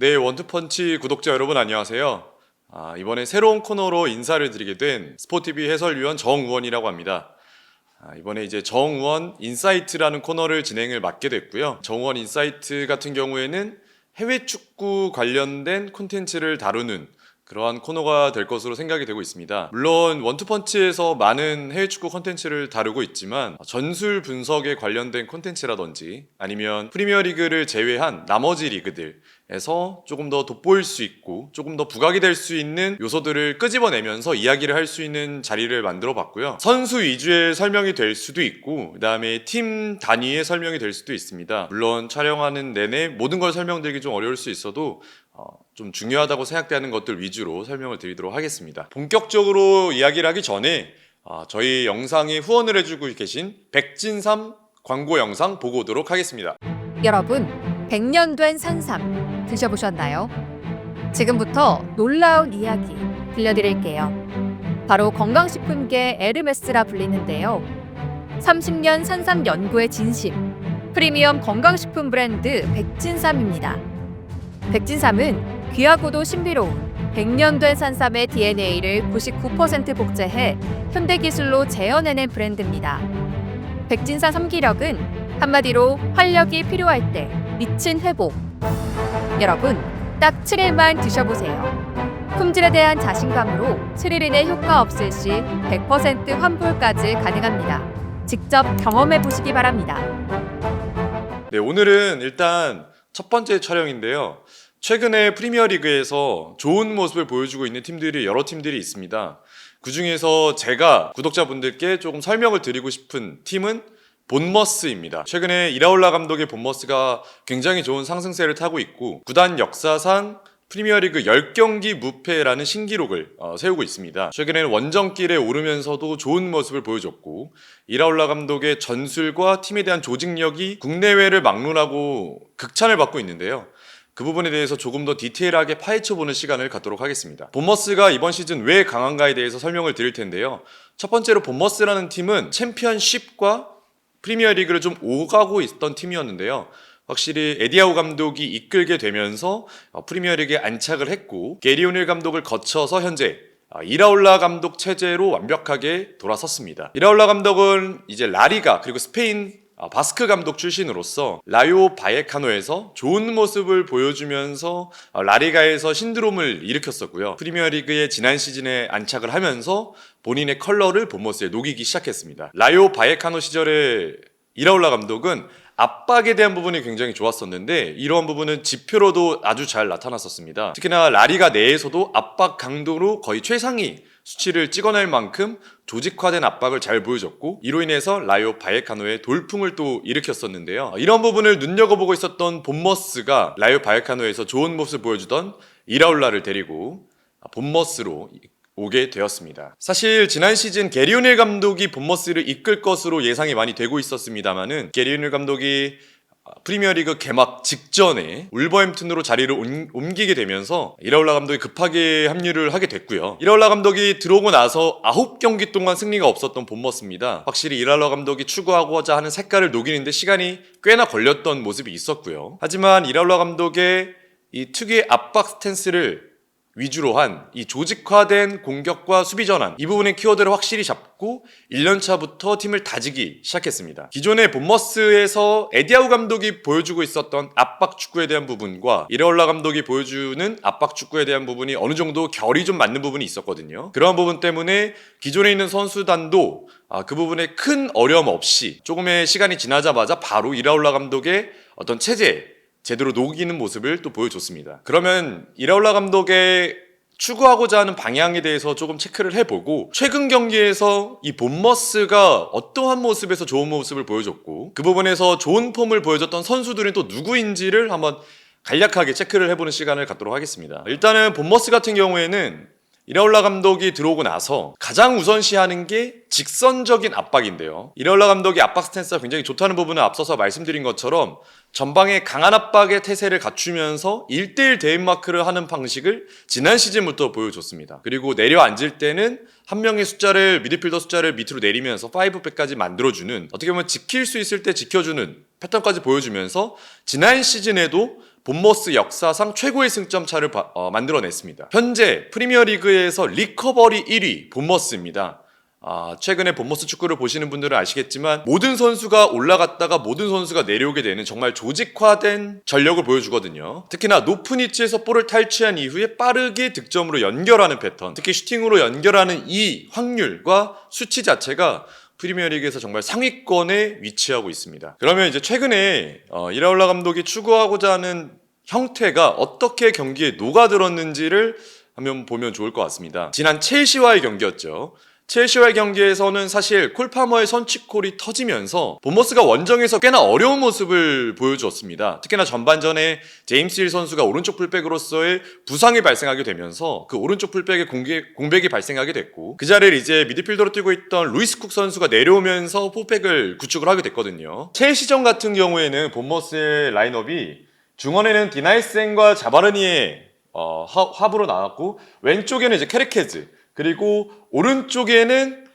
네, 원투펀치 구독자 여러분 안녕하세요. 이번에 새로운 코너로 인사를 드리게 된 스포티비 해설위원 정우원이라고 합니다. 이번에 이제 정우원 인사이트라는 코너를 진행을 맡게 됐고요. 정우원 인사이트 같은 경우에는 해외 축구 관련된 콘텐츠를 다루는 그러한 코너가 될 것으로 생각이 되고 있습니다. 물론 원투펀치에서 많은 해외 축구 콘텐츠를 다루고 있지만 전술 분석에 관련된 콘텐츠라든지 아니면 프리미어리그를 제외한 나머지 리그들에서 조금 더 돋보일 수 있고 조금 더 부각이 될 수 있는 요소들을 끄집어내면서 이야기를 할 수 있는 자리를 만들어 봤고요. 선수 위주의 설명이 될 수도 있고 그 다음에 팀 단위의 설명이 될 수도 있습니다. 물론 촬영하는 내내 모든 걸 설명드리기 좀 어려울 수 있어도 좀 중요하다고 생각되는 것들 위주로 설명을 드리도록 하겠습니다. 본격적으로 이야기를 하기 전에 저희 영상에 후원을 해주고 계신 백진삼 광고 영상 보고 오도록 하겠습니다. 여러분, 100년 된 산삼 드셔보셨나요? 지금부터 놀라운 이야기 들려드릴게요. 바로 건강식품계 에르메스라 불리는데요. 30년 산삼 연구의 진심, 프리미엄 건강식품 브랜드 백진삼입니다. 백진삼은 귀하고도 신비로운 100년 된 산삼의 DNA를 99% 복제해 현대기술로 재현해낸 브랜드입니다. 백진삼 섬기력은 한마디로 활력이 필요할 때 미친 회복. 여러분, 딱 7일만 드셔보세요. 품질에 대한 자신감으로 7일 이내 효과 없을 시 100% 환불까지 가능합니다. 직접 경험해보시기 바랍니다. 네, 오늘은 일단 첫 번째 촬영인데요. 최근에 프리미어리그에서 좋은 모습을 보여주고 있는 팀들이 여러 팀들이 있습니다. 그 중에서 제가 구독자분들께 조금 설명을 드리고 싶은 팀은 본머스입니다. 최근에 이라올라 감독의 본머스가 굉장히 좋은 상승세를 타고 있고 구단 역사상 프리미어리그 10경기 무패라는 신기록을 세우고 있습니다. 최근에는 원정길에 오르면서도 좋은 모습을 보여줬고 이라올라 감독의 전술과 팀에 대한 조직력이 국내외를 막론하고 극찬을 받고 있는데요. 그 부분에 대해서 조금 더 디테일하게 파헤쳐보는 시간을 갖도록 하겠습니다. 본머스가 이번 시즌 왜 강한가에 대해서 설명을 드릴 텐데요. 첫 번째로 본머스라는 팀은 챔피언십과 프리미어리그를 좀 오가고 있던 팀이었는데요. 확실히 에디아우 감독이 이끌게 되면서 프리미어리그에 안착을 했고 게리 오닐 감독을 거쳐서 현재 이라올라 감독 체제로 완벽하게 돌아섰습니다. 이라올라 감독은 이제 라리가 그리고 스페인 바스크 감독 출신으로서 라요 바예카노에서 좋은 모습을 보여주면서 라리가에서 신드롬을 일으켰었고요. 프리미어리그의 지난 시즌에 안착을 하면서 본인의 컬러를 본머스에 녹이기 시작했습니다. 라요 바예카노 시절에 이라올라 감독은 압박에 대한 부분이 굉장히 좋았었는데 이러한 부분은 지표로도 아주 잘 나타났었습니다. 특히나 라리가 내에서도 압박 강도로 거의 최상위 수치를 찍어낼 만큼 조직화된 압박을 잘 보여줬고 이로 인해서 라요 바예카노의 돌풍을 또 일으켰었는데요. 이런 부분을 눈여겨보고 있었던 본머스가 라요 바예카노에서 좋은 모습을 보여주던 이라올라를 데리고 본머스로 오게 되었습니다. 사실 지난 시즌 게리 오닐 감독이 본머스를 이끌 것으로 예상이 많이 되고 있었습니다만은 게리 오닐 감독이 프리미어리그 개막 직전에 울버햄튼으로 자리를 옮기게 되면서 이라올라 감독이 급하게 합류를 하게 됐고요. 이라올라 감독이 들어오고 나서 9경기 동안 승리가 없었던 본머스입니다. 확실히 이라올라 감독이 추구하고자 하는 색깔을 녹이는데 시간이 꽤나 걸렸던 모습이 있었고요. 하지만 이라올라 감독의 이 특유의 압박 스탠스를 위주로 한 이 조직화된 공격과 수비 전환 이 부분의 키워드를 확실히 잡고 1년차부터 팀을 다지기 시작했습니다. 기존의 본머스에서 에디아우 감독이 보여주고 있었던 압박 축구에 대한 부분과 이라올라 감독이 보여주는 압박 축구에 대한 부분이 어느 정도 결이 좀 맞는 부분이 있었거든요. 그러한 부분 때문에 기존에 있는 선수단도 그 부분에 큰 어려움 없이 조금의 시간이 지나자마자 바로 이라올라 감독의 어떤 체제 제대로 녹이는 모습을 또 보여줬습니다. 그러면 이라올라 감독의 추구하고자 하는 방향에 대해서 조금 체크를 해보고 최근 경기에서 이 본머스가 어떠한 모습에서 좋은 모습을 보여줬고 그 부분에서 좋은 폼을 보여줬던 선수들은 또 누구인지를 한번 간략하게 체크를 해보는 시간을 갖도록 하겠습니다. 일단은 본머스 같은 경우에는 이라올라 감독이 들어오고 나서 가장 우선시하는 게 직선적인 압박인데요. 이라올라 감독이 압박 스탠스가 굉장히 좋다는 부분을 앞서서 말씀드린 것처럼 전방에 강한 압박의 태세를 갖추면서 1대1 대인마크를 하는 방식을 지난 시즌부터 보여줬습니다. 그리고 내려앉을 때는 한 명의 숫자를 미드필더 숫자를 밑으로 내리면서 5백까지 만들어주는 어떻게 보면 지킬 수 있을 때 지켜주는 패턴까지 보여주면서 지난 시즌에도 본머스 역사상 최고의 승점 차를 만들어냈습니다. 현재 프리미어리그에서 리커버리 1위 본머스입니다. 최근에 본머스 축구를 보시는 분들은 아시겠지만 모든 선수가 올라갔다가 모든 선수가 내려오게 되는 정말 조직화된 전력을 보여주거든요. 특히나 높은 위치에서 볼을 탈취한 이후에 빠르게 득점으로 연결하는 패턴, 특히 슈팅으로 연결하는 이 확률과 수치 자체가 프리미어리그에서 정말 상위권에 위치하고 있습니다. 그러면 이제 최근에 이라올라 감독이 추구하고자 하는 형태가 어떻게 경기에 녹아들었는지를 한번 보면 좋을 것 같습니다. 지난 첼시와의 경기였죠. 첼시와의 경기에서는 사실 콜 파머의 선취골이 터지면서 본머스가 원정에서 꽤나 어려운 모습을 보여주었습니다. 특히나 전반전에 제임스 힐 선수가 오른쪽 풀백으로서의 부상이 발생하게 되면서 그 오른쪽 풀백에 공백이 발생하게 됐고 그 자리를 이제 미드필더로 뛰고 있던 루이스 쿡 선수가 내려오면서 포백을 구축을 하게 됐거든요. 첼시전 같은 경우에는 본머스의 라인업이 중원에는 디나이센과 자바르니의 합으로 나왔고 왼쪽에는 이제 케르케즈 그리고 오른쪽에는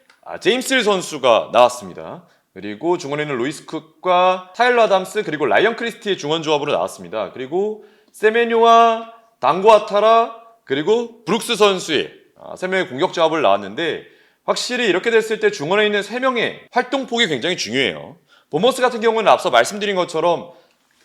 제임스 힐 선수가 나왔습니다. 그리고 중원에는 루이스 쿡과 타일러 아담스 그리고 라이언 크리스티의 중원 조합으로 나왔습니다. 그리고 세메뇨와 당고아타라 그리고 브룩스 선수의 3명의 공격 조합을 나왔는데 확실히 이렇게 됐을 때 중원에 있는 3명의 활동폭이 굉장히 중요해요. 본머스 같은 경우는 앞서 말씀드린 것처럼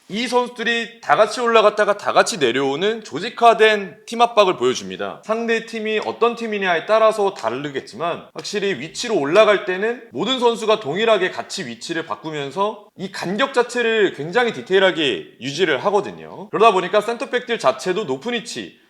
이 선수들이 다 같이 올라갔다가 다 같이 내려오는 조직화된 팀 압박을 보여줍니다. 상대 팀이 어떤 팀이냐에 따라서 다르겠지만 확실히 위치로 올라갈 때는 모든 선수가 동일하게 같이 위치를 바꾸면서 이 간격 자체를 굉장히 디테일하게 유지를 하거든요. 그러다 보니까 센터백들 자체도 높은 위치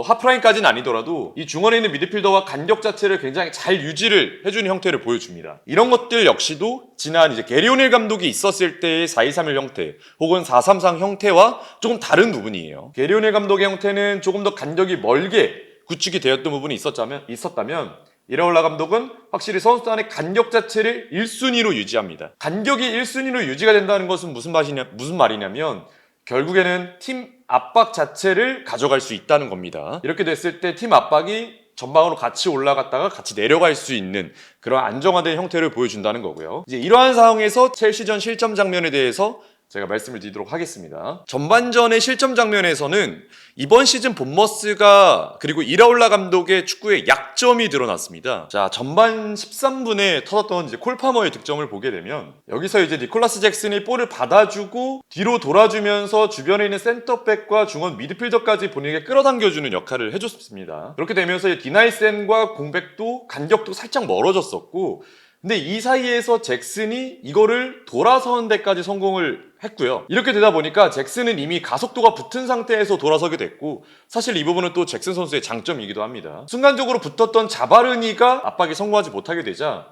하프라인까지는 아니더라도 이 중원에 있는 미드필더와 간격 자체를 굉장히 잘 유지를 해주는 형태를 보여줍니다. 이런 것들 역시도 지난 이제 게리 오닐 감독이 있었을 때의 4-2-3-1 형태 혹은 4-3-3 형태와 조금 다른 부분이에요. 게리 오닐 감독의 형태는 조금 더 간격이 멀게 구축이 되었던 부분이 있었다면 이라올라 감독은 확실히 선수단의 간격 자체를 1순위로 유지합니다. 간격이 1순위로 유지가 된다는 것은 무슨 말이냐면 결국에는 팀 압박 자체를 가져갈 수 있다는 겁니다. 이렇게 됐을 때 팀 압박이 전방으로 같이 올라갔다가 같이 내려갈 수 있는 그런 안정화된 형태를 보여준다는 거고요. 이제 이러한 상황에서 첼시전 실점 장면에 대해서 제가 말씀을 드리도록 하겠습니다. 전반전의 실점 장면에서는 이번 시즌 본머스가 그리고 이라올라 감독의 축구에 약점이 드러났습니다. 자, 전반 13분에 터졌던 이제 콜 파머의 득점을 보게 되면 여기서 이제 니콜라스 잭슨이 볼을 받아주고 뒤로 돌아주면서 주변에 있는 센터백과 중원 미드필더까지 본인에게 끌어당겨주는 역할을 해줬습니다. 그렇게 되면서 디나이센과 공백도 간격도 살짝 멀어졌었고 근데 이 사이에서 잭슨이 이거를 돌아서는 데까지 성공을 했고요. 이렇게 되다 보니까 잭슨은 이미 가속도가 붙은 상태에서 돌아서게 됐고 사실 이 부분은 또 잭슨 선수의 장점이기도 합니다. 순간적으로 붙었던 자바르니가 압박에 성공하지 못하게 되자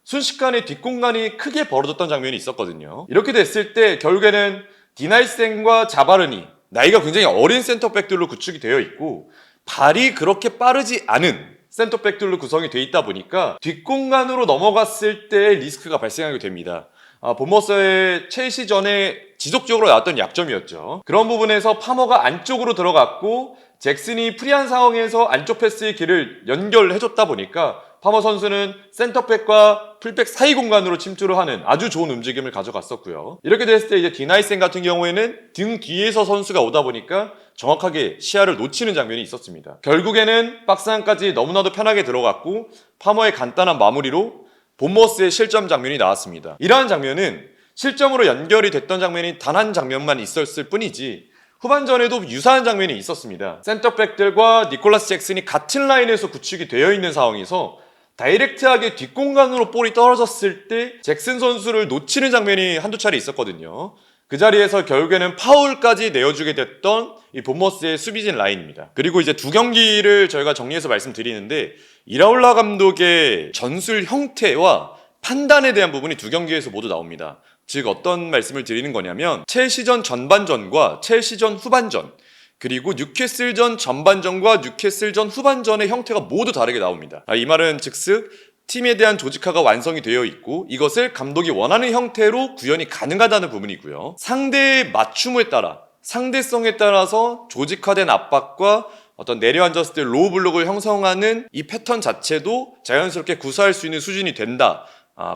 순식간에 뒷공간이 크게 벌어졌던 장면이 있었거든요. 이렇게 됐을 때 결국에는 디나이센과 자바르니 나이가 굉장히 어린 센터백들로 구축이 되어 있고 발이 그렇게 빠르지 않은 센터백들로 구성이 돼 있다 보니까 뒷공간으로 넘어갔을 때 리스크가 발생하게 됩니다. 본머스의 첼시전에 지속적으로 나왔던 약점이었죠. 그런 부분에서 파머가 안쪽으로 들어갔고 잭슨이 프리한 상황에서 안쪽 패스의 길을 연결해줬다 보니까 파머 선수는 센터백과 풀백 사이 공간으로 침투를 하는 아주 좋은 움직임을 가져갔었고요. 이렇게 됐을 때 이제 디나이센 같은 경우에는 등 뒤에서 선수가 오다 보니까 정확하게 시야를 놓치는 장면이 있었습니다. 결국에는 박스 안까지 너무나도 편하게 들어갔고 파머의 간단한 마무리로 본머스의 실점 장면이 나왔습니다. 이러한 장면은 실점으로 연결이 됐던 장면이 단 한 장면만 있었을 뿐이지 후반전에도 유사한 장면이 있었습니다. 센터백들과 니콜라스 잭슨이 같은 라인에서 구축이 되어 있는 상황에서 다이렉트하게 뒷공간으로 볼이 떨어졌을 때 잭슨 선수를 놓치는 장면이 한두 차례 있었거든요. 그 자리에서 결국에는 파울까지 내어주게 됐던 이 본머스의 수비진 라인입니다. 그리고 이제 두 경기를 저희가 정리해서 말씀드리는데 이라올라 감독의 전술 형태와 판단에 대한 부분이 두 경기에서 모두 나옵니다. 즉 어떤 말씀을 드리는 거냐면 첼시전 전반전과 첼시전 후반전 그리고 뉴캐슬전 전반전과 뉴캐슬전 후반전의 형태가 모두 다르게 나옵니다. 이 말은 즉즉 팀에 대한 조직화가 완성이 되어 있고 이것을 감독이 원하는 형태로 구현이 가능하다는 부분이고요. 상대의 맞춤에 따라 상대성에 따라서 조직화된 압박과 어떤 내려앉았을 때 로우 블록을 형성하는 이 패턴 자체도 자연스럽게 구사할 수 있는 수준이 된다.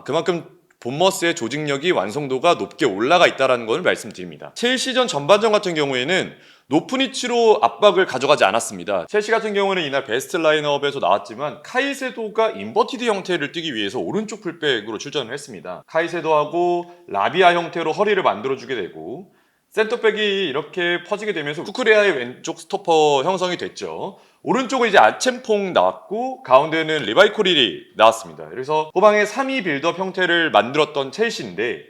그만큼 본머스의 조직력이 완성도가 높게 올라가 있다는 것을 말씀드립니다. 첼시전 전반전 같은 경우에는 높은 위치로 압박을 가져가지 않았습니다. 첼시 같은 경우는 이날 베스트 라인업에서 나왔지만 카이세도가 인버티드 형태를 띄기 위해서 오른쪽 풀백으로 출전을 했습니다. 카이세도하고 라비아 형태로 허리를 만들어주게 되고 센터백이 이렇게 퍼지게 되면서 쿠쿠레아의 왼쪽 스토퍼 형성이 됐죠. 오른쪽은 이제 아첸퐁 나왔고 가운데는 리바이 코릴이 나왔습니다. 그래서 후방에 3위 빌드업 형태를 만들었던 첼시인데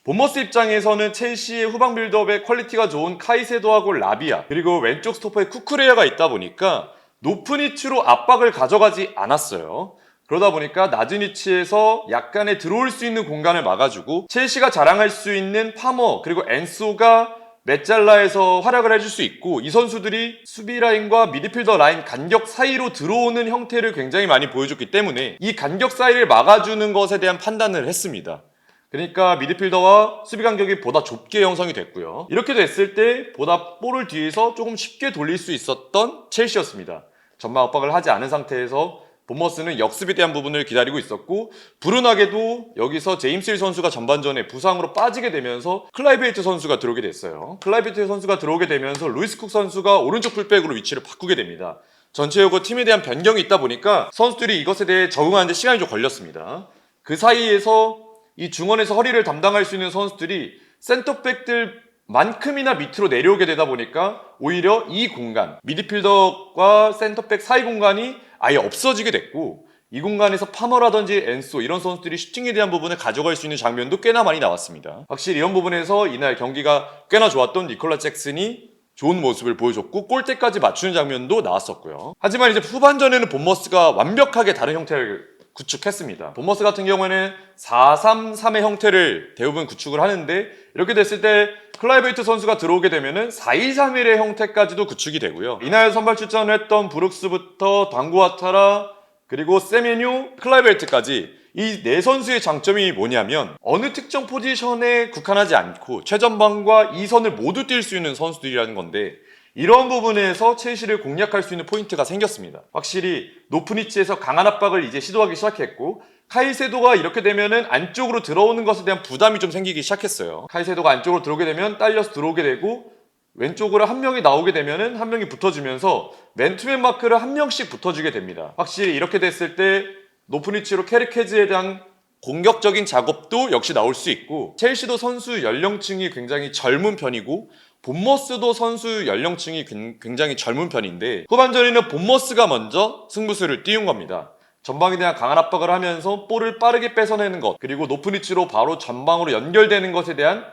본머스 입장에서는 첼시의 후방 빌드업의 퀄리티가 좋은 카이세도하고 라비아 그리고 왼쪽 스토퍼에 쿠쿠레아가 있다 보니까 높은 위치로 압박을 가져가지 않았어요. 그러다 보니까 낮은 위치에서 약간의 들어올 수 있는 공간을 막아주고 첼시가 자랑할 수 있는 파머 그리고 엔소가 메잘라에서 활약을 해줄 수 있고 이 선수들이 수비 라인과 미드필더 라인 간격 사이로 들어오는 형태를 굉장히 많이 보여줬기 때문에 이 간격 사이를 막아주는 것에 대한 판단을 했습니다. 그러니까 미드필더와 수비 간격이 보다 좁게 형성이 됐고요. 이렇게 됐을 때 보다 볼을 뒤에서 조금 쉽게 돌릴 수 있었던 첼시였습니다. 전방 압박을 하지 않은 상태에서 본머스는 역습에 대한 부분을 기다리고 있었고 불운하게도 여기서 제임스 힐 선수가 전반전에 부상으로 빠지게 되면서 클라이베이트 선수가 들어오게 됐어요. 클라이베이트 선수가 들어오게 되면서 루이스 쿡 선수가 오른쪽 풀백으로 위치를 바꾸게 됩니다. 전체적으로 팀에 대한 변경이 있다 보니까 선수들이 이것에 대해 적응하는 데 시간이 좀 걸렸습니다. 그 사이에서 이 중원에서 허리를 담당할 수 있는 선수들이 센터백들만큼이나 밑으로 내려오게 되다 보니까 오히려 이 공간, 미드필더과 센터백 사이 공간이 아예 없어지게 됐고 이 공간에서 파머라든지 엔소 이런 선수들이 슈팅에 대한 부분을 가져갈 수 있는 장면도 꽤나 많이 나왔습니다. 확실히 이런 부분에서 이날 경기가 꽤나 좋았던 니콜라 잭슨이 좋은 모습을 보여줬고 골대까지 맞추는 장면도 나왔었고요. 하지만 이제 후반전에는 본머스가 완벽하게 다른 형태를 구축했습니다. 본머스 같은 경우에는 4-3-3의 형태를 대부분 구축을 하는데 이렇게 됐을 때 클라이베이트 선수가 들어오게 되면은 4-2-3-1의 형태까지도 구축이 되고요. 이날 선발 출전을 했던 브룩스부터 당구아타라 그리고 세메뉴, 클라이베이트까지 이 네 선수의 장점이 뭐냐면 어느 특정 포지션에 국한하지 않고 최전방과 2선을 모두 뛸 수 있는 선수들이라는 건데 이런 부분에서 첼시를 공략할 수 있는 포인트가 생겼습니다. 확실히 높은 위치에서 강한 압박을 이제 시도하기 시작했고 카이세도가 이렇게 되면은 안쪽으로 들어오는 것에 대한 부담이 좀 생기기 시작했어요. 카이세도가 안쪽으로 들어오게 되면 딸려서 들어오게 되고 왼쪽으로 한 명이 나오게 되면은 한 명이 붙어주면서 맨투맨 마크를 한 명씩 붙어주게 됩니다. 확실히 이렇게 됐을 때 높은 위치로 캐릭헤즈에 대한 공격적인 작업도 역시 나올 수 있고 첼시도 선수 연령층이 굉장히 젊은 편이고 본머스도 선수 연령층이 굉장히 젊은 편인데 후반전에는 본머스가 먼저 승부수를 띄운 겁니다. 전방에 대한 강한 압박을 하면서 볼을 빠르게 뺏어내는 것 그리고 높은 위치로 바로 전방으로 연결되는 것에 대한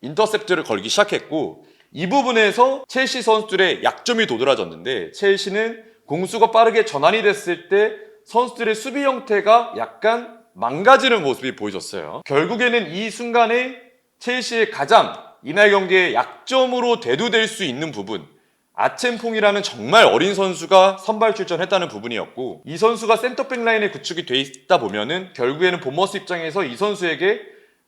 인터셉트를 걸기 시작했고 이 부분에서 첼시 선수들의 약점이 도드라졌는데 첼시는 공수가 빠르게 전환이 됐을 때 선수들의 수비 형태가 약간 망가지는 모습이 보여졌어요. 결국에는 이 순간에 첼시의 가장 이날 경기의 약점으로 대두될 수 있는 부분 아첸퐁이라는 정말 어린 선수가 선발 출전했다는 부분이었고 이 선수가 센터백 라인에 구축이 돼 있다 보면은 결국에는 본머스 입장에서 이 선수에게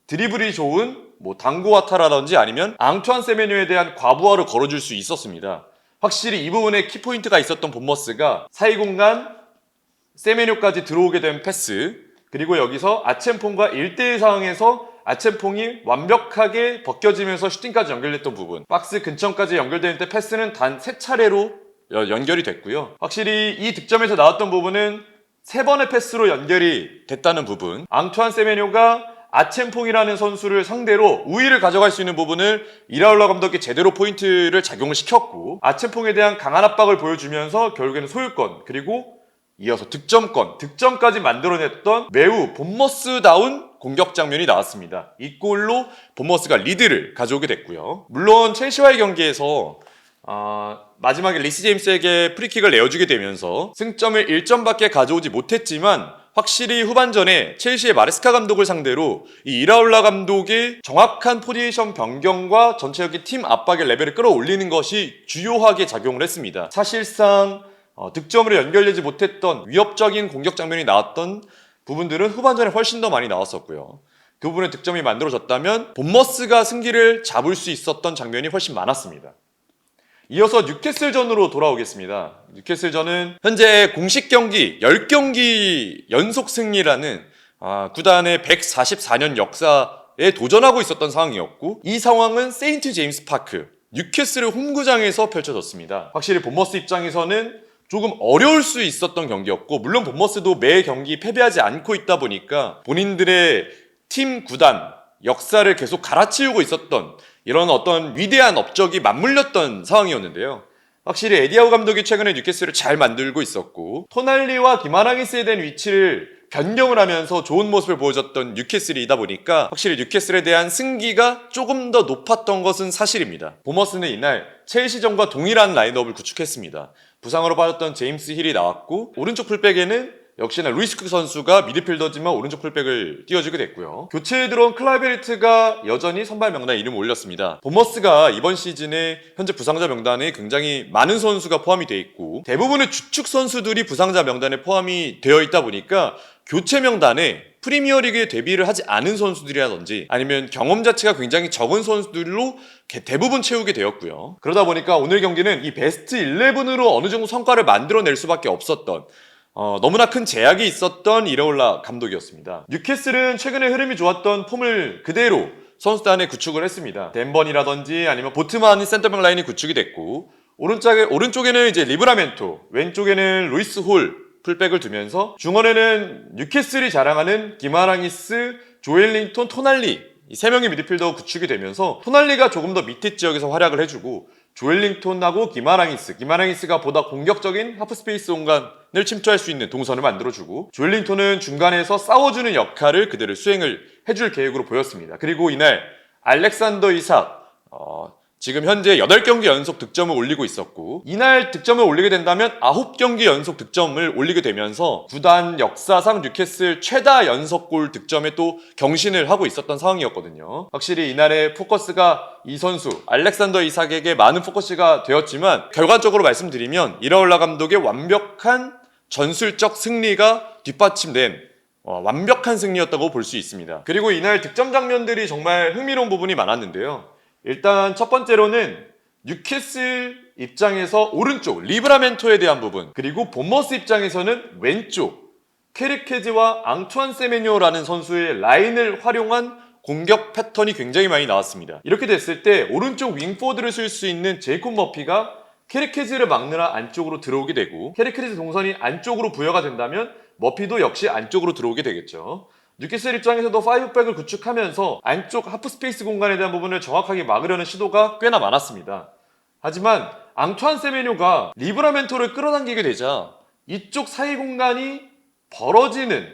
드리블이 좋은 당구와타라든지 아니면 앙투안 세메뉴에 대한 과부하를 걸어줄 수 있었습니다. 확실히 이 부분에 키포인트가 있었던 본머스가 사이 공간 세메뉴까지 들어오게 된 패스 그리고 여기서 아첸퐁과 1대1 상황에서 아첸퐁이 완벽하게 벗겨지면서 슈팅까지 연결됐던 부분 박스 근처까지 연결되는데 패스는 단 3차례로 연결이 됐고요. 확실히 이 득점에서 나왔던 부분은 3번의 패스로 연결이 됐다는 부분 앙투안 세메뇨가 아첸퐁이라는 선수를 상대로 우위를 가져갈 수 있는 부분을 이라올라 감독이 제대로 포인트를 작용을 시켰고 아첸퐁에 대한 강한 압박을 보여주면서 결국에는 소유권 그리고 이어서 득점까지 만들어냈던 매우 본머스다운 공격 장면이 나왔습니다. 이 골로 본머스가 리드를 가져오게 됐고요. 물론 첼시와의 경기에서 마지막에 리스 제임스에게 프리킥을 내어주게 되면서 승점을 1점밖에 가져오지 못했지만 확실히 후반전에 첼시의 마레스카 감독을 상대로 이 이라올라 감독의 정확한 포지션 변경과 전체적인 팀 압박의 레벨을 끌어올리는 것이 주요하게 작용을 했습니다. 사실상 득점으로 연결되지 못했던 위협적인 공격 장면이 나왔던 부분들은 후반전에 훨씬 더 많이 나왔었고요. 그 부분에 득점이 만들어졌다면 본머스가 승기를 잡을 수 있었던 장면이 훨씬 많았습니다. 이어서 뉴캐슬전으로 돌아오겠습니다. 뉴캐슬전은 현재 공식 경기 10경기 연속 승리라는 구단의 144년 역사에 도전하고 있었던 상황이었고, 이 상황은 세인트 제임스 파크, 뉴캐슬의 홈구장에서 펼쳐졌습니다. 확실히 본머스 입장에서는 조금 어려울 수 있었던 경기였고, 물론 본머스도 매 경기 패배하지 않고 있다 보니까 본인들의 팀, 구단, 역사를 계속 갈아치우고 있었던 이런 어떤 위대한 업적이 맞물렸던 상황이었는데요. 확실히 에디하우 감독이 최근에 뉴캐슬을 잘 만들고 있었고, 토날리와 기마랑이스에 대한 위치를 변경을 하면서 좋은 모습을 보여줬던 뉴캐슬이다 보니까 확실히 뉴캐슬에 대한 승기가 조금 더 높았던 것은 사실입니다. 보머스는 이날 첼시전과 동일한 라인업을 구축했습니다. 부상으로 빠졌던 제임스 힐이 나왔고, 오른쪽 풀백에는 역시나 루이스 쿡 선수가 미드필더지만 오른쪽 풀백을 띄워주게 됐고요. 교체에 들어온 클라이베르트가 여전히 선발 명단에 이름을 올렸습니다. 보머스가 이번 시즌에 현재 부상자 명단에 굉장히 많은 선수가 포함이 되어 있고, 대부분의 주축 선수들이 부상자 명단에 포함이 되어 있다 보니까 교체 명단에 프리미어리그에 데뷔를 하지 않은 선수들이라든지 아니면 경험 자체가 굉장히 적은 선수들로 대부분 채우게 되었고요. 그러다 보니까 오늘 경기는 이 베스트 11으로 어느 정도 성과를 만들어낼 수밖에 없었던, 너무나 큰 제약이 있었던 이라올라 감독이었습니다. 뉴캐슬은 최근에 흐름이 좋았던 폼을 그대로 선수단에 구축을 했습니다. 덴번이라든지 아니면 보트만 센터백 라인이 구축이 됐고, 오른쪽에는 이제 리브라멘토, 왼쪽에는 루이스 홀 풀백을 두면서 중원에는 뉴캐슬이 자랑하는 기마랑이스, 조엘링턴, 토날리, 이 세 명의 미드필더 구축이 되면서 토날리가 조금 더 밑에 지역에서 활약을 해주고, 조엘링턴하고 기마랑이스가 보다 공격적인 하프스페이스 공간을 침투할 수 있는 동선을 만들어주고, 조엘링턴은 중간에서 싸워주는 역할을 그대로 수행을 해줄 계획으로 보였습니다. 그리고 이날 알렉산더 이삭, 지금 현재 8경기 연속 득점을 올리고 있었고, 이날 득점을 올리게 된다면 9경기 연속 득점을 올리게 되면서 구단 역사상 뉴캐슬 최다 연속골 득점에 또 경신을 하고 있었던 상황이었거든요. 확실히 이날의 포커스가 이 선수 알렉산더 이삭에게 많은 포커스가 되었지만, 결과적으로 말씀드리면 이라올라 감독의 완벽한 전술적 승리가 뒷받침된 완벽한 승리였다고 볼 수 있습니다. 그리고 이날 득점 장면들이 정말 흥미로운 부분이 많았는데요. 일단 첫 번째로는 뉴캐슬 입장에서 오른쪽 리브라멘토에 대한 부분, 그리고 본머스 입장에서는 왼쪽 케르케즈와 앙투안 세메뇨라는 선수의 라인을 활용한 공격 패턴이 굉장히 많이 나왔습니다. 이렇게 됐을 때 오른쪽 윙포드를 쓸 수 있는 제이콥 머피가 케르케즈를 막느라 안쪽으로 들어오게 되고, 케르케즈 동선이 안쪽으로 부여가 된다면 머피도 역시 안쪽으로 들어오게 되겠죠. 뉴캐슬 입장에서도 5백을 구축하면서 안쪽 하프스페이스 공간에 대한 부분을 정확하게 막으려는 시도가 꽤나 많았습니다. 하지만 앙투안 세메뇨가 리브라멘토를 끌어당기게 되자 이쪽 사이 공간이 벌어지는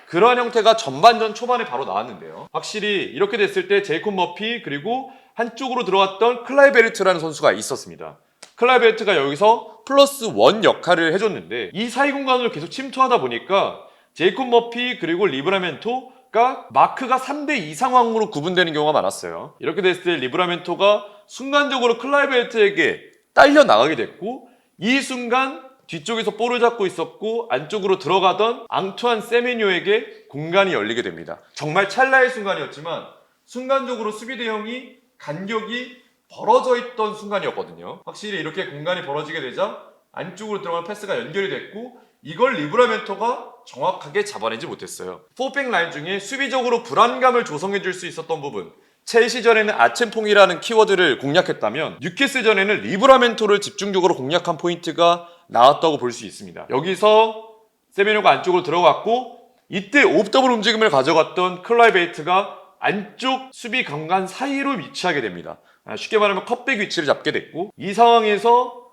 그러한 형태가 전반전 초반에 바로 나왔는데요. 확실히 이렇게 됐을 때 제이콥 머피, 그리고 한쪽으로 들어왔던 클라이베르트라는 선수가 있었습니다. 클라이베르트가 여기서 플러스 1 역할을 해줬는데, 이 사이 공간을 계속 침투하다 보니까 제이콥 머피 그리고 리브라멘토가 마크가 3대2 상황으로 구분되는 경우가 많았어요. 이렇게 됐을 때 리브라멘토가 순간적으로 클라이베르트에게 딸려 나가게 됐고, 이 순간 뒤쪽에서 볼을 잡고 있었고 안쪽으로 들어가던 앙투안 세메뇨에게 공간이 열리게 됩니다. 정말 찰나의 순간이었지만 순간적으로 수비 대형이 간격이 벌어져 있던 순간이었거든요. 확실히 이렇게 공간이 벌어지게 되자 안쪽으로 들어간 패스가 연결이 됐고, 이걸 리브라멘토가 정확하게 잡아내지 못했어요. 4백 라인 중에 수비적으로 불안감을 조성해줄 수 있었던 부분, 첼시전에는 아첸퐁이라는 키워드를 공략했다면 뉴캐슬전에는 리브라멘토를 집중적으로 공략한 포인트가 나왔다고 볼 수 있습니다. 여기서 세메뇨가 안쪽으로 들어갔고, 이때 옵더블 움직임을 가져갔던 클라이베이트가 안쪽 수비 강간 사이로 위치하게 됩니다. 쉽게 말하면 컵백 위치를 잡게 됐고, 이 상황에서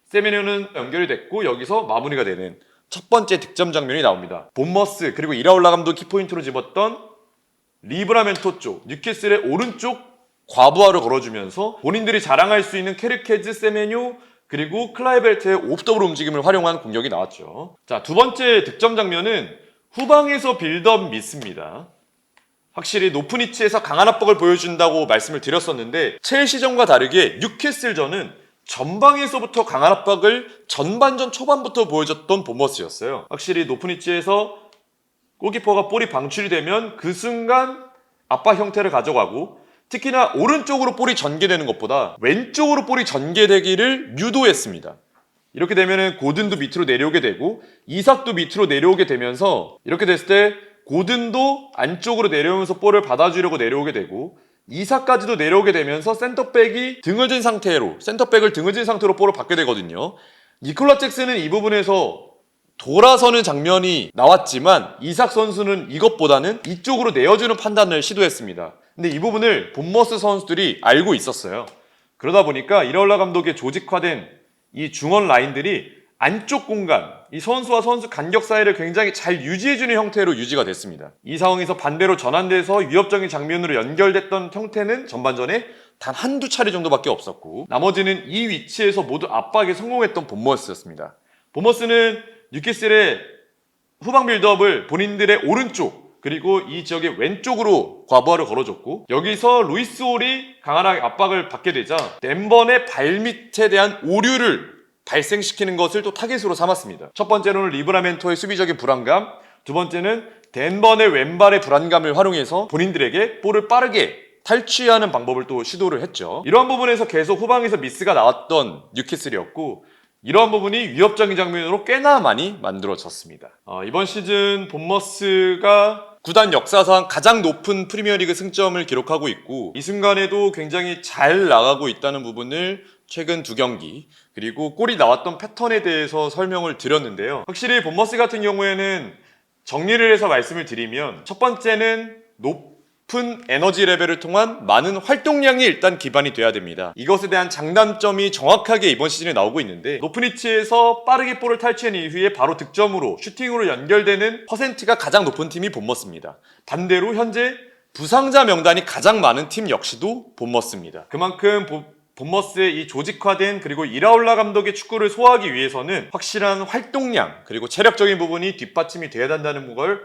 세메뇨는 연결이 됐고 여기서 마무리가 되는 첫 번째 득점 장면이 나옵니다. 본머스 그리고 이라올라 감독 키포인트로 집었던 리브라멘토 쪽, 뉴캐슬의 오른쪽 과부하를 걸어주면서 본인들이 자랑할 수 있는 케르케즈, 세메뇨 그리고 클라이베르트의 옵더블 움직임을 활용한 공격이 나왔죠. 자, 두 번째 득점 장면은 후방에서 빌드업 미스입니다. 확실히 높은 위치에서 강한 압박을 보여준다고 말씀을 드렸었는데, 첼시전과 다르게 뉴캐슬전은 전방에서부터 강한 압박을 전반전 초반부터 보여줬던 본머스였어요. 확실히 높은 위치에서 골키퍼가 볼이 방출이 되면 그 순간 압박 형태를 가져가고, 특히나 오른쪽으로 볼이 전개되는 것보다 왼쪽으로 볼이 전개되기를 유도했습니다. 이렇게 되면 고든도 밑으로 내려오게 되고 이삭도 밑으로 내려오게 되면서, 이렇게 됐을 때 고든도 안쪽으로 내려오면서 볼을 받아주려고 내려오게 되고 이사까지도 내려오게 되면서 센터백이 등을 든 상태로 센터백을 등을 든 상태로 볼을 받게 되거든요. 니콜라 잭슨은 이 부분에서 돌아서는 장면이 나왔지만 이삭 선수는 이것보다는 이쪽으로 내어주는 판단을 시도했습니다. 근데 이 부분을 본머스 선수들이 알고 있었어요. 그러다 보니까 이라올라 감독의 조직화된 이 중원 라인들이 안쪽 공간, 이 선수와 선수 간격 사이를 굉장히 잘 유지해주는 형태로 유지가 됐습니다. 이 상황에서 반대로 전환돼서 위협적인 장면으로 연결됐던 형태는 전반전에 단 한두 차례 정도밖에 없었고 나머지는 이 위치에서 모두 압박에 성공했던 본머스였습니다. 본머스는 뉴캐슬의 후방 빌드업을 본인들의 오른쪽 그리고 이 지역의 왼쪽으로 과부하를 걸어줬고 여기서 루이스 홀이 강하게 압박을 받게 되자 덴번의 발밑에 대한 오류를 발생시키는 것을 또 타겟으로 삼았습니다. 첫 번째로는 리브라멘토의 수비적인 불안감, 두 번째는 덴번의 왼발의 불안감을 활용해서 본인들에게 볼을 빠르게 탈취하는 방법을 또 시도를 했죠. 이러한 부분에서 계속 후방에서 미스가 나왔던 뉴캐슬이었고 이러한 부분이 위협적인 장면으로 꽤나 많이 만들어졌습니다. 이번 시즌 본머스가 구단 역사상 가장 높은 프리미어리그 승점을 기록하고 있고 이 순간에도 굉장히 잘 나가고 있다는 부분을 최근 2경기 그리고 골이 나왔던 패턴에 대해서 설명을 드렸는데요. 확실히 본머스 같은 경우에는 정리를 해서 말씀을 드리면 첫 번째는 높은 에너지 레벨을 통한 많은 활동량이 일단 기반이 돼야 됩니다. 이것에 대한 장단점이 정확하게 이번 시즌에 나오고 있는데 높은 위치에서 빠르게 볼을 탈취한 이후에 바로 득점으로 슈팅으로 연결되는 퍼센트가 가장 높은 팀이 본머스입니다. 반대로 현재 부상자 명단이 가장 많은 팀 역시도 본머스입니다. 그만큼 본머스의 이 조직화된 그리고 이라올라 감독의 축구를 소화하기 위해서는 확실한 활동량 그리고 체력적인 부분이 뒷받침이 돼야 된다는 걸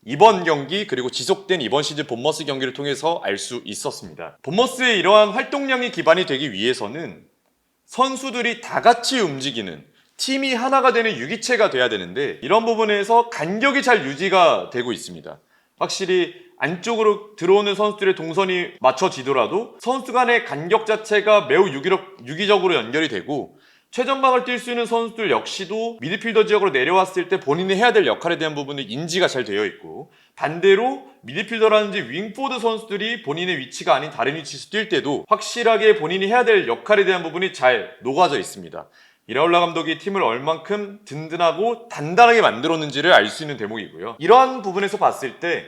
이번 경기 그리고 지속된 이번 시즌 본머스 경기를 통해서 알 수 있었습니다. 본머스의 이러한 활동량이 기반이 되기 위해서는 선수들이 다 같이 움직이는 팀이 하나가 되는 유기체가 돼야 되는데 이런 부분에서 간격이 잘 유지가 되고 있습니다. 확실히 안쪽으로 들어오는 선수들의 동선이 맞춰지더라도 선수 간의 간격 자체가 매우 유기적으로 연결이 되고 최전방을 뛸 수 있는 선수들 역시도 미드필더 지역으로 내려왔을 때 본인이 해야 될 역할에 대한 부분이 인지가 잘 되어 있고 반대로 미드필더라든지 윙포드 선수들이 본인의 위치가 아닌 다른 위치에서 뛸 때도 확실하게 본인이 해야 될 역할에 대한 부분이 잘 녹아져 있습니다. 이라올라 감독이 팀을 얼만큼 든든하고 단단하게 만들었는지를 알 수 있는 대목이고요. 이러한 부분에서 봤을 때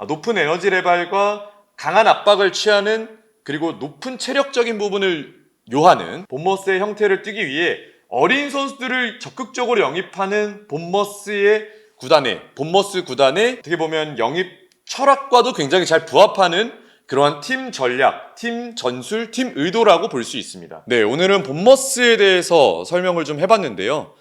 높은 에너지 레벨과 강한 압박을 취하는 그리고 높은 체력적인 부분을 요하는 본머스의 형태를 띄기 위해 어린 선수들을 적극적으로 영입하는 본머스 구단의 어떻게 보면 영입 철학과도 굉장히 잘 부합하는 그러한 팀 전략, 팀 전술, 팀 의도라고 볼 수 있습니다. 네, 오늘은 본머스에 대해서 설명을 좀 해봤는데요.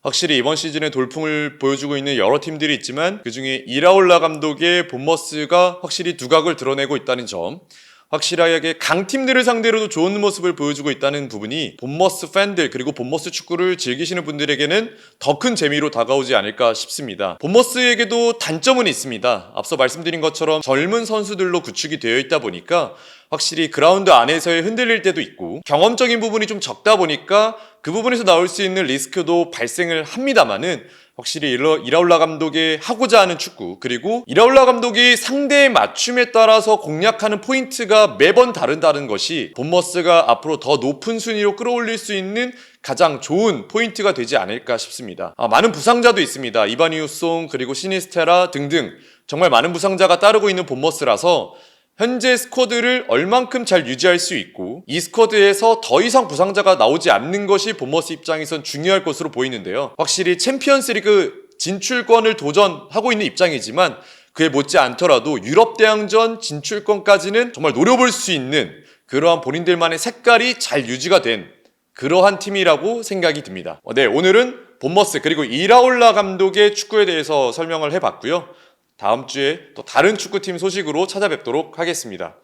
확실히 이번 시즌에 돌풍을 보여주고 있는 여러 팀들이 있지만 그중에 이라올라 감독의 본머스가 확실히 두각을 드러내고 있다는 점, 확실하게 강팀들을 상대로도 좋은 모습을 보여주고 있다는 부분이 본머스 팬들 그리고 본머스 축구를 즐기시는 분들에게는 더 큰 재미로 다가오지 않을까 싶습니다. 본머스에게도 단점은 있습니다. 앞서 말씀드린 것처럼 젊은 선수들로 구축이 되어 있다 보니까 확실히 그라운드 안에서의 흔들릴 때도 있고 경험적인 부분이 좀 적다 보니까 그 부분에서 나올 수 있는 리스크도 발생을 합니다만은 확실히 이라올라 감독의 하고자 하는 축구 그리고 이라올라 감독이 상대의 맞춤에 따라서 공략하는 포인트가 매번 다르다는 것이 본머스가 앞으로 더 높은 순위로 끌어올릴 수 있는 가장 좋은 포인트가 되지 않을까 싶습니다. 많은 부상자도 있습니다. 이바니우송 그리고 시니스테라 등등 정말 많은 부상자가 따르고 있는 본머스라서 현재 스쿼드를 얼만큼 잘 유지할 수 있고 이 스쿼드에서 더 이상 부상자가 나오지 않는 것이 본머스 입장에선 중요할 것으로 보이는데요. 확실히 챔피언스리그 진출권을 도전하고 있는 입장이지만 그에 못지 않더라도 유럽 대항전 진출권까지는 정말 노려볼 수 있는 그러한 본인들만의 색깔이 잘 유지가 된 그러한 팀이라고 생각이 듭니다. 네, 오늘은 본머스 그리고 이라올라 감독의 축구에 대해서 설명을 해봤고요. 다음 주에 또 다른 축구팀 소식으로 찾아뵙도록 하겠습니다.